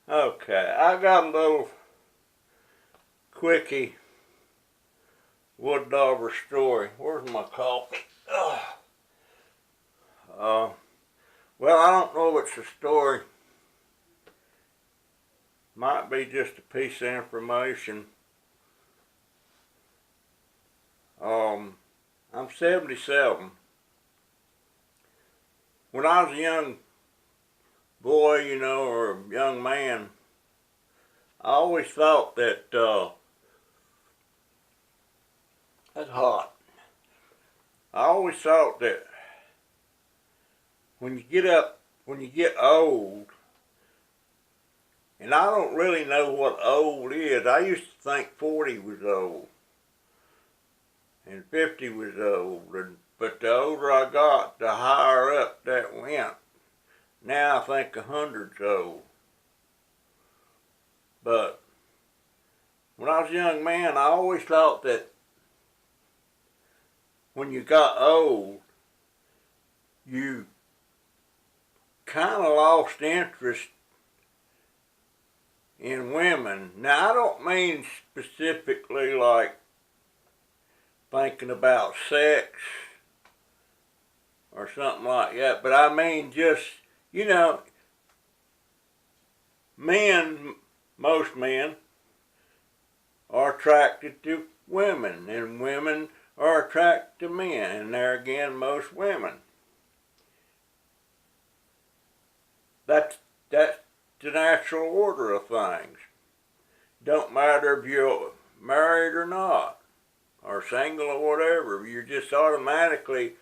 Okay, I got a little quickie wood dauber story. Where's my coffee? Well, I don't know if it's a story. Might be just a piece of information. I'm 77. When I was a young boy, you know, or a young man, I always thought that, that's hot. I always thought that when you get old, and I don't really know what old is. I used to think 40 was old, and 50 was old, but the older I got, the higher up that went. Now I think 100's old. But when I was a young man, I always thought that when you got old, you kind of lost interest in women. Now, I don't mean specifically like thinking about sex or something like that, but I mean just, you know, most men are attracted to women, and women are attracted to men, and there again, most women. That's the natural order of things. Don't matter if you're married or not, or single or whatever, you're just automatically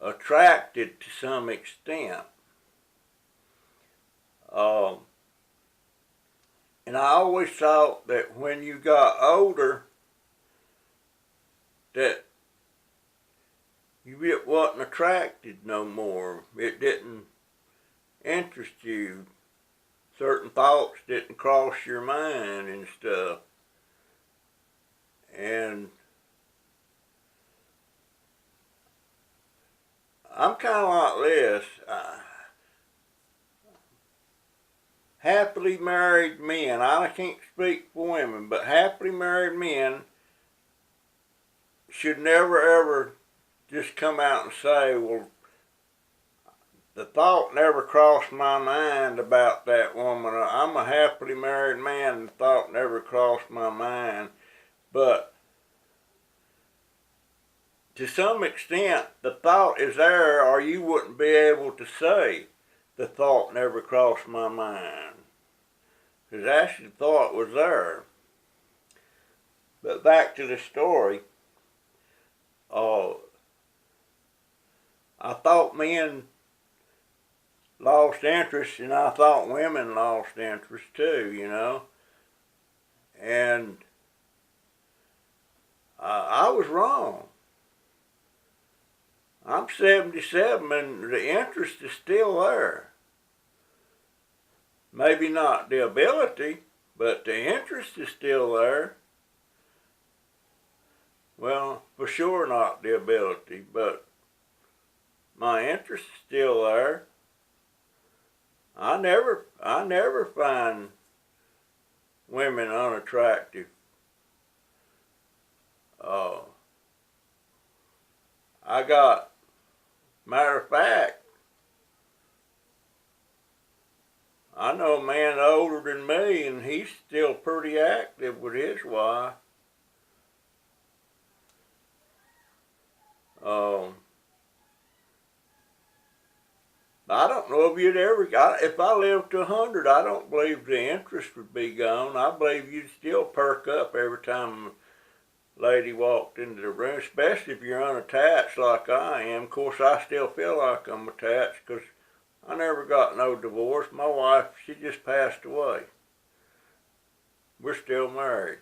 attracted to some extent. And I always thought that when you got older, that you wasn't attracted no more. It didn't interest you. Certain thoughts didn't cross your mind and stuff. And I'm kind of like this. Happily married men, I can't speak for women, but happily married men should never ever just come out and say, well, the thought never crossed my mind about that woman. I'm a happily married man and the thought never crossed my mind. But to some extent, the thought is there, or you wouldn't be able to say the thought never crossed my mind. Because actually the thought was there. But back to the story. I thought men lost interest, and I thought women lost interest too, you know. And I was wrong. I'm 77 and the interest is still there. Maybe not the ability, but the interest is still there. Well, for sure not the ability, but my interest is still there. I never find women unattractive. Matter of fact, I know a man older than me, and he's still pretty active with his wife. I don't know if you'd ever, if I lived to 100, I don't believe the interest would be gone. I believe you'd still perk up every time a lady walked into the room, especially if you're unattached like I am. Of course, I still feel like I'm attached because I never got no divorce. My wife, she just passed away. We're still married.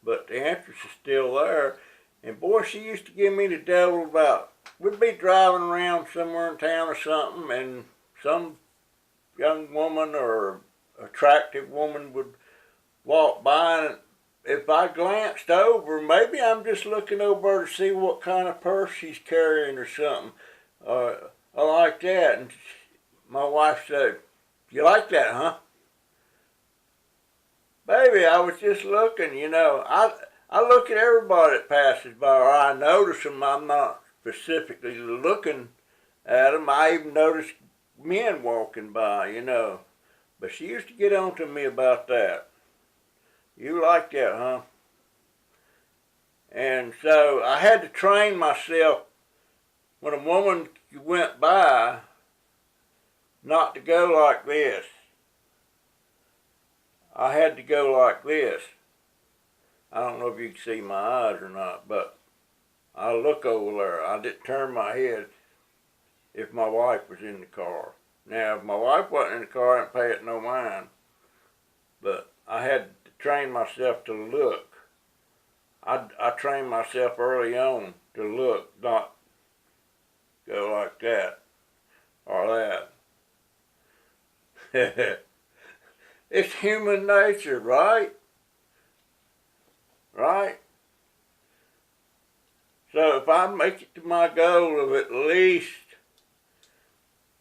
But the interest is still there. And boy, she used to give me the devil about, we'd be driving around somewhere in town or something, and some young woman or attractive woman would walk by, and if I glanced over, maybe I'm just looking over to see what kind of purse she's carrying or something, I like that. And my wife said, "You like that, huh?" Baby, I was just looking, you know. I look at everybody that passes by, or I notice them. I'm not specifically looking at them. I even notice men walking by, you know. But she used to get on to me about that. You like that, huh? And so I had to train myself when a woman went by not to go like this. I had to go like this. I don't know if you can see my eyes or not, but I look over there. I didn't turn my head if my wife was in the car. Now, if my wife wasn't in the car, I didn't pay it no mind. But I had to train myself to look. I trained myself early on to look, not go like that or that. It's human nature, right? Right? So if I make it to my goal of at least,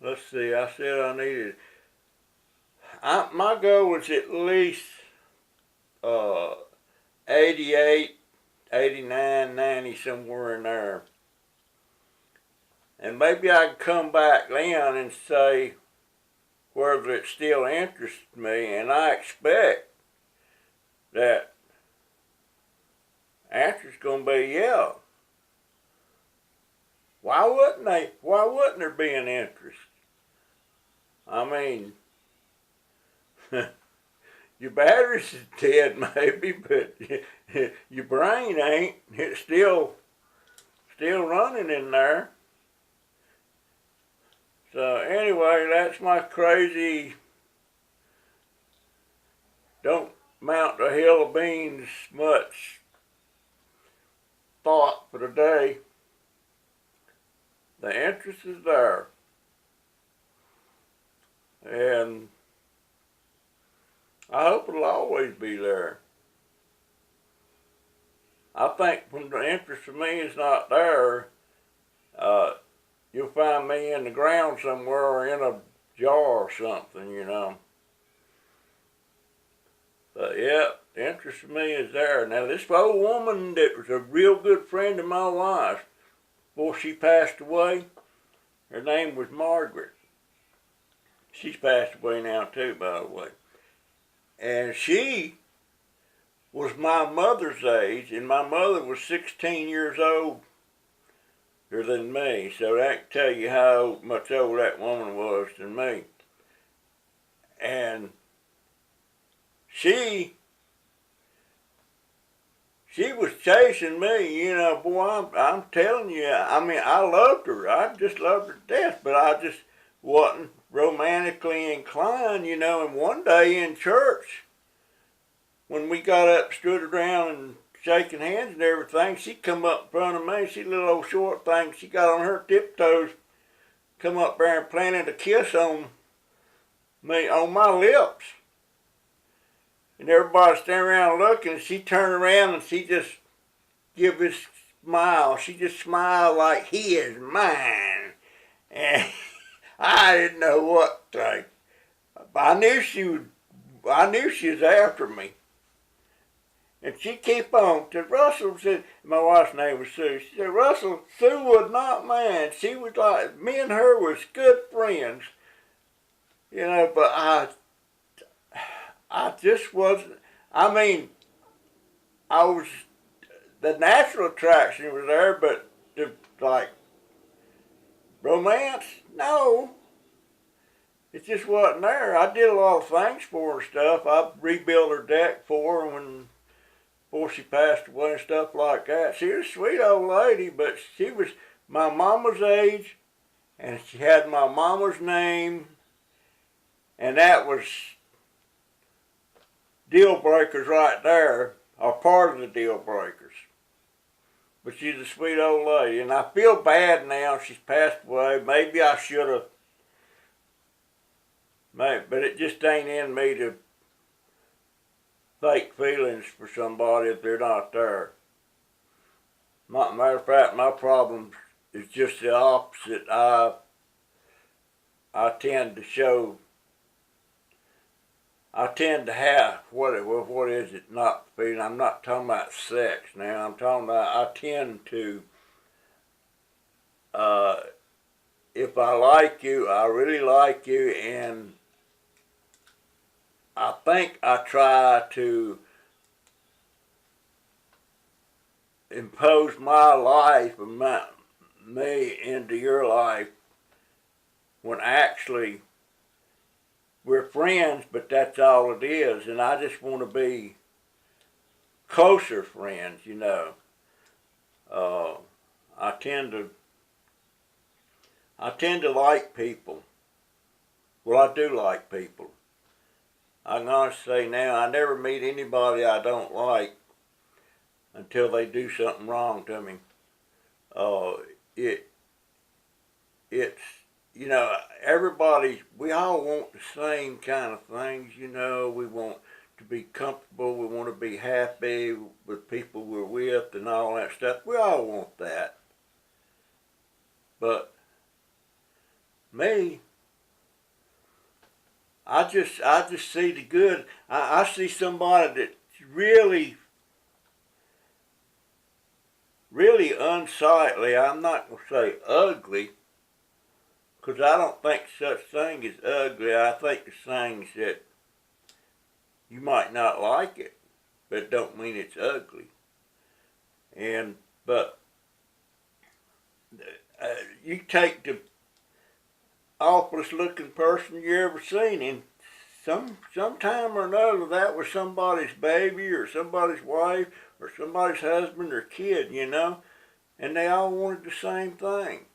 let's see, I said I needed, my goal was at least 88, 89, 90, somewhere in there. And maybe I can come back then and say whether it still interests me, and I expect that answer's going to be yeah. Why wouldn't they? Why wouldn't there be an interest? I mean, your batteries is dead maybe, but your brain ain't. It's still running in there. So anyway, that's my crazy, don't mount a hill of beans much thought for today. The interest is there. And I hope it'll always be there. I think when the interest for me is not there, you'll find me in the ground somewhere or in a jar or something, you know. But yeah, the interest for me is there. Now this old woman that was a real good friend of my wife before she passed away, her name was Margaret. She's passed away now too, by the way. And she was my mother's age, and my mother was 16 years older than me. So that can tell you how much older that woman was than me. And she was chasing me, you know, boy, I'm telling you, I mean, I loved her. I just loved her to death, but I just wasn't romantically inclined, you know. And one day in church, when we got up, stood around and shaking hands and everything, she come up in front of me. She little old short thing. She got on her tiptoes, come up there and planted a kiss on me, on my lips. And everybody standing around looking, and she turned around and she just give this smile. She just smiled like, he is mine. And I didn't know what to think. I knew she was after me. And she kept on. Till Russell said, my wife's name was Sue. She said, Russell, Sue was not mine. She was like, me and her was good friends. You know, but I just wasn't, I mean, the natural attraction was there, but like, romance, no. It just wasn't there. I did a lot of things for her and stuff. I rebuilt her deck for her before she passed away and stuff like that. She was a sweet old lady, but she was my mama's age, and she had my mama's name, and that was deal breakers right there, are part of the deal breakers. But she's a sweet old lady, and I feel bad now she's passed away. Maybe I should have, but it just ain't in me to fake feelings for somebody if they're not there. Matter of fact, my problem is just the opposite. I tend to show. I tend to have what is it? Not feeling. I'm not talking about sex now. I'm talking about I tend to. If I like you, I really like you, and I think I try to impose my life and me into your life when actually we're friends, but that's all it is, and I just want to be closer friends, you know. I tend to like people. Well, I do like people. I can honestly say now, I never meet anybody I don't like until they do something wrong to me. It's, you know, we all want the same kind of things, you know. We want to be comfortable, we want to be happy with people we're with and all that stuff. We all want that. But me, I just see the good. I see somebody that's really unsightly. I'm not going to say ugly, because I don't think such thing as ugly. I think it's things that you might not like it, but it don't mean it's ugly. But you take the awfulest looking person you ever seen, and sometime or another that was somebody's baby or somebody's wife or somebody's husband or kid, you know, and they all wanted the same thing.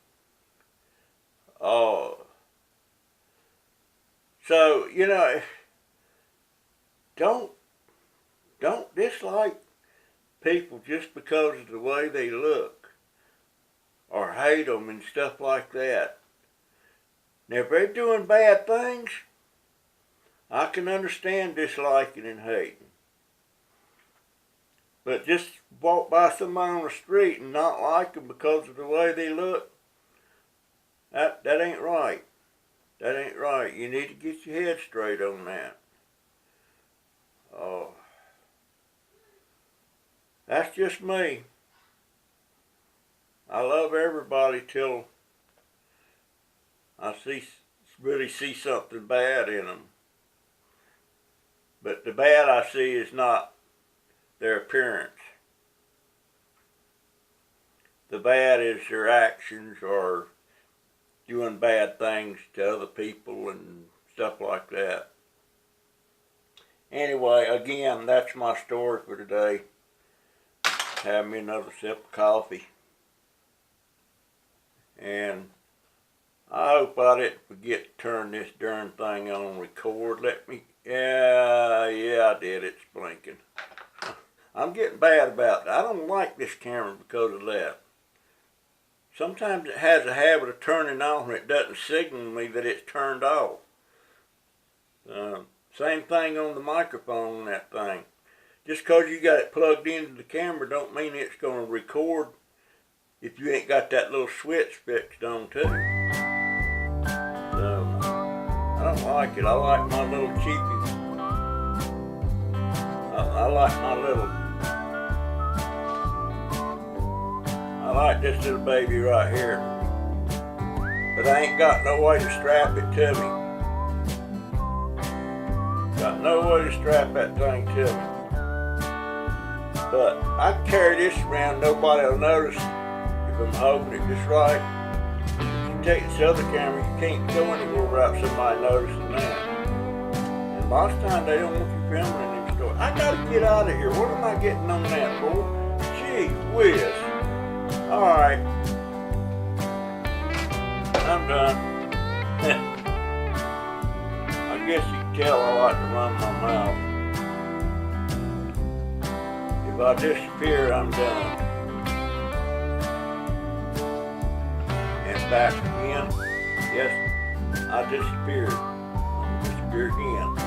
So, you know, don't dislike people just because of the way they look or hate them and stuff like that. Now, if they're doing bad things, I can understand disliking and hating. But just walk by somebody on the street and not like them because of the way they look, that ain't right. That ain't right. You need to get your head straight on that. That's just me. I love everybody till I really see something bad in them. But the bad I see is not their appearance. The bad is their actions or doing bad things to other people and stuff like that. Anyway, again, that's my story for today. Have me another sip of coffee. And I hope I didn't forget to turn this darn thing on record. Yeah, I did. It's blinking. I'm getting bad about that. I don't like this camera because of that. Sometimes it has a habit of turning on and it doesn't signal me that it's turned off. Same thing on the microphone on that thing. Just because you got it plugged into the camera don't mean it's going to record if you ain't got that little switch fixed on too. So, I don't like it. I like my little cheapie. I like this little baby right here. But I ain't got no way to strap it to me. Got no way to strap that thing to me. But I can carry this around, nobody will notice if I'm holding it just right. You take this other camera, you can't go anywhere without somebody noticing that. And most of the time they don't want you filming in them stores. I gotta get out of here. What am I getting on that for? Gee whiz. Alright. I'm done. I guess you can tell I like to run my mouth. If I disappear, I'm done. back again. Yes, I disappeared. I'll disappear again.